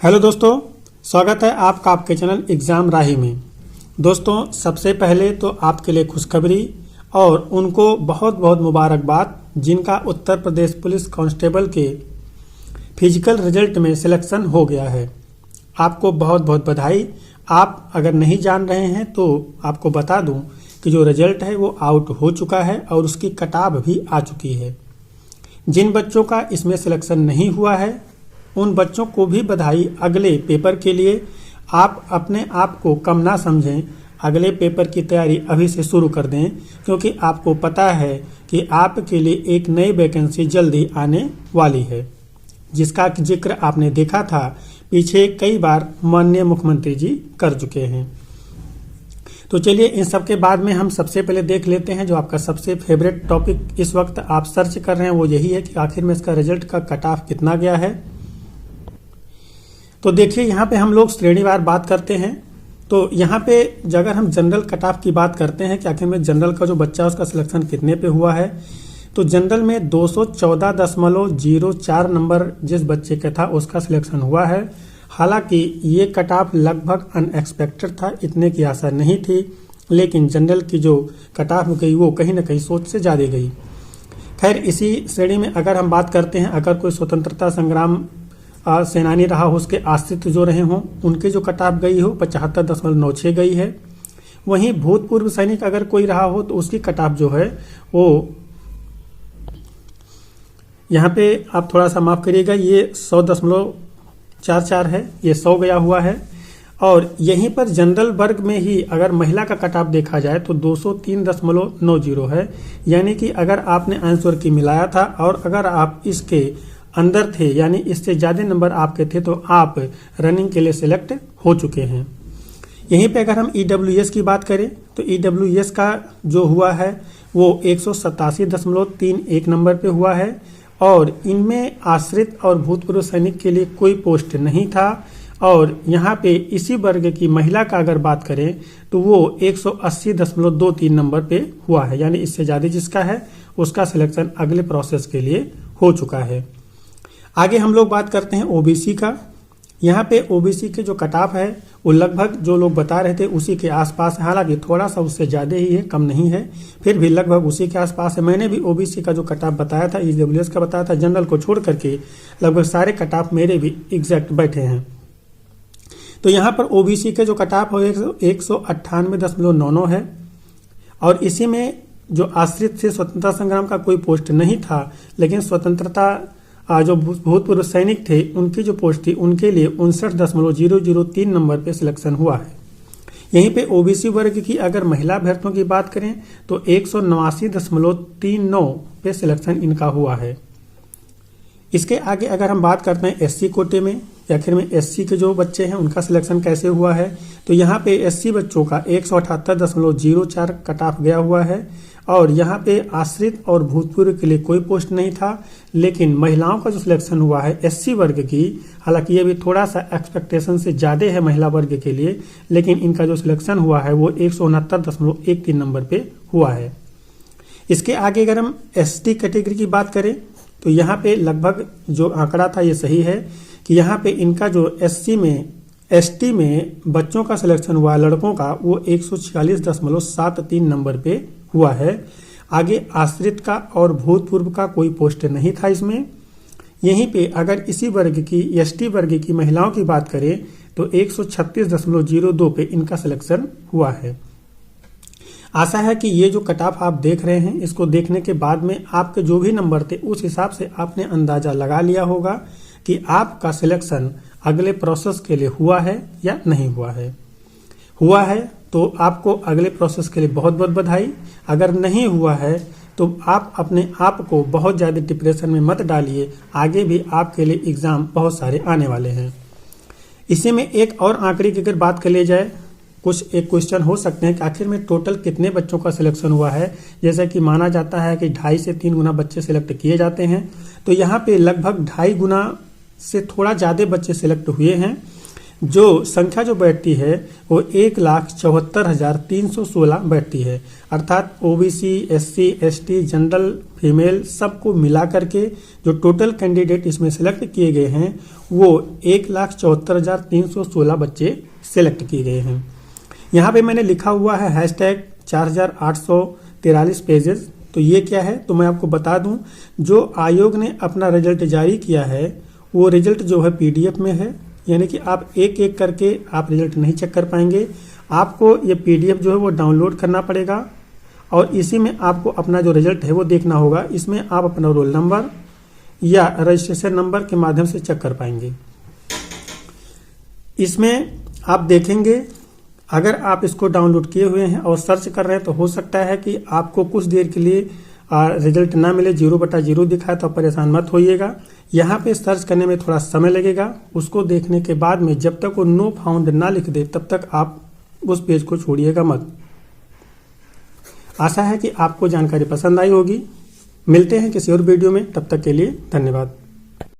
Hello दोस्तों, स्वागत है आपका आपके चैनल एग्ज़ाम राही में। दोस्तों, सबसे पहले तो आपके लिए खुशखबरी और उनको बहुत बहुत मुबारकबाद जिनका उत्तर प्रदेश पुलिस कांस्टेबल के फिजिकल रिजल्ट में सिलेक्शन हो गया है। आपको बहुत बहुत बधाई। आप अगर नहीं जान रहे हैं तो आपको बता दूं कि जो रिजल्ट है वो आउट हो चुका है और उसकी कटाव भी आ चुकी है। जिन बच्चों का इसमें सिलेक्शन नहीं हुआ है उन बच्चों को भी बधाई। अगले पेपर के लिए आप अपने आप को कम ना समझें, अगले पेपर की तैयारी अभी से शुरू कर दें, क्योंकि आपको पता है कि आपके लिए एक नई वैकेंसी जल्दी आने वाली है, जिसका जिक्र आपने देखा था पीछे कई बार माननीय मुख्यमंत्री जी कर चुके हैं। तो चलिए इन सब के बाद में हम सबसे पहले देख लेते हैं जो आपका सबसे फेवरेट टॉपिक इस वक्त आप सर्च कर रहे हैं, वो यही है कि आखिर में इसका रिजल्ट का कट ऑफ कितना गया है। तो देखिए यहाँ पे हम लोग श्रेणीवार बात करते हैं। तो यहाँ पे अगर हम जनरल कट ऑफ की बात करते हैं कि आखिर में जनरल का जो बच्चा उसका सिलेक्शन कितने पे हुआ है, तो जनरल में 214.04 नंबर जिस बच्चे का था उसका सिलेक्शन हुआ है। हालांकि ये कट ऑफ लगभग अनएक्सपेक्टेड था, इतने की आशा नहीं थी, लेकिन जनरल की जो कट ऑफ गई वो कहीं ना कहीं सोच से ज़्यादा गई। खैर, इसी श्रेणी में अगर हम बात करते हैं, अगर कोई स्वतंत्रता संग्राम सेनानी रहा हो, उसके आश्रित जो रहे हों, उनके जो कट ऑफ गई हो 75.96 गई है। वहीं भूतपूर्व सैनिक अगर कोई रहा हो तो उसकी कट ऑफ जो है वो यहाँ पे आप थोड़ा सा माफ करिएगा, ये 100.44 है, ये 100 गया हुआ है। और यहीं पर जनरल वर्ग में ही अगर महिला का कट ऑफ देखा जाए तो 203.90 है। यानी कि अगर आपने आंसर की मिलाया था और अगर आप इसके अंदर थे, यानी इससे ज़्यादा नंबर आपके थे, तो आप रनिंग के लिए सिलेक्ट हो चुके हैं। यहीं पे अगर हम ईडब्ल्यूएस की बात करें तो ईडब्ल्यूएस का जो हुआ है वो 187.31 नंबर पे हुआ है और इनमें आश्रित और भूतपूर्व सैनिक के लिए कोई पोस्ट नहीं था। और यहाँ पे इसी वर्ग की महिला का अगर बात करें तो वो 180.23 नंबर पे हुआ है, यानी इससे ज़्यादा जिसका है उसका सिलेक्शन अगले प्रोसेस के लिए हो चुका है। आगे हम लोग बात करते हैं ओबीसी का। यहाँ पे ओबीसी के जो कट ऑफ है वो लगभग जो लोग बता रहे थे उसी के आसपास है, हालांकि थोड़ा सा उससे ज़्यादा ही है, कम नहीं है, फिर भी लगभग उसी के आसपास है। मैंने भी ओबीसी का जो कट ऑफ बताया था, ईडब्ल्यूएस का बताया था, जनरल को छोड़ करके लगभग सारे कट ऑफ मेरे भी एग्जैक्ट बैठे हैं। तो यहाँ पर ओबीसी के जो कट ऑफ है 198.99 है और इसी में जो आश्रित से स्वतंत्रता संग्राम का कोई पोस्ट नहीं था, लेकिन स्वतंत्रता जो भूतपूर्व सैनिक थे उनकी जो पोस्ट थी उनके लिए 59.003 नंबर पे सिलेक्शन हुआ है। यहीं पे ओबीसी वर्ग की अगर महिला अभ्यर्थियों की बात करें तो 189.39 पे सिलेक्शन इनका हुआ है। इसके आगे अगर हम बात करते हैं एससी कोटे में, आखिर में एससी के जो बच्चे हैं उनका सिलेक्शन कैसे हुआ है, तो यहाँ पे एससी बच्चों का 178.04 कट ऑफ गया हुआ है और यहाँ पे आश्रित और भूतपूर्व के लिए कोई पोस्ट नहीं था। लेकिन महिलाओं का जो सिलेक्शन हुआ है एससी वर्ग की, हालांकि ये भी थोड़ा सा एक्सपेक्टेशन से ज़्यादा है महिला वर्ग के लिए, लेकिन इनका जो सिलेक्शन हुआ है वो 169.13 नंबर पे हुआ है। इसके आगे अगर हम एसटी कैटेगरी की बात करें तो यहाँ पे लगभग जो आंकड़ा था ये सही है कि यहाँ पे इनका जो एसटी में बच्चों का सिलेक्शन हुआ है लड़कों का, वो 146.73 नंबर पे हुआ है। आगे आश्रित का और भूतपूर्व का कोई पोस्ट नहीं था इसमें। यहीं पे अगर इसी वर्ग की एसटी वर्ग की महिलाओं की बात करें तो 136.02 पे इनका सिलेक्शन हुआ है। आशा है कि ये जो कट ऑफ आप देख रहे हैं इसको देखने के बाद में आपके जो भी नंबर थे उस हिसाब से आपने अंदाजा लगा लिया होगा कि आपका सिलेक्शन अगले प्रोसेस के लिए हुआ है या नहीं हुआ है। हुआ है तो आपको अगले प्रोसेस के लिए बहुत बहुत बधाई। अगर नहीं हुआ है तो आप अपने आप को बहुत ज़्यादा डिप्रेशन में मत डालिए, आगे भी आपके लिए एग्ज़ाम बहुत सारे आने वाले हैं। इसी में एक और आंकड़े की अगर बात कर ली जाए, कुछ एक क्वेश्चन हो सकते हैं कि आखिर में टोटल कितने बच्चों का सिलेक्शन हुआ है। जैसा कि माना जाता है कि 2.5 से 3 गुना बच्चे सिलेक्ट किए जाते हैं, तो यहाँ पे लगभग 2.5 गुना से थोड़ा ज़्यादा बच्चे सिलेक्ट हुए हैं। जो संख्या जो बैठती है वो 1,74,316 बैठती है। अर्थात OBC, SC, ST, general, female सबको मिला करके जो टोटल कैंडिडेट इसमें सिलेक्ट किए गए हैं वो 1,74,316 बच्चे सिलेक्ट किए गए हैं। यहाँ पे मैंने लिखा हुआ है हैशटैग 4,843 पेजेस। तो ये क्या है, तो मैं आपको बता दूं, जो आयोग ने अपना रिजल्ट जारी किया है वो रिजल्ट जो है पीडीएफ में है, यानी कि आप एक एक करके आप रिजल्ट नहीं चेक कर पाएंगे। आपको ये पीडीएफ जो है वो डाउनलोड करना पड़ेगा और इसी में आपको अपना जो रिजल्ट है वो देखना होगा। इसमें आप अपना रोल नंबर या रजिस्ट्रेशन नंबर के माध्यम से चेक कर पाएंगे। इसमें आप देखेंगे, अगर आप इसको डाउनलोड किए हुए हैं और सर्च कर रहे हैं तो हो सकता है कि आपको कुछ देर के लिए रिजल्ट ना मिले, 0/0 दिखाए, तो परेशान मत होइएगा। यहाँ पे सर्च करने में थोड़ा समय लगेगा। उसको देखने के बाद में जब तक वो नो फाउंड ना लिख दे तब तक आप उस पेज को छोड़िएगा मत। आशा है कि आपको जानकारी पसंद आई होगी। मिलते हैं किसी और वीडियो में, तब तक के लिए धन्यवाद।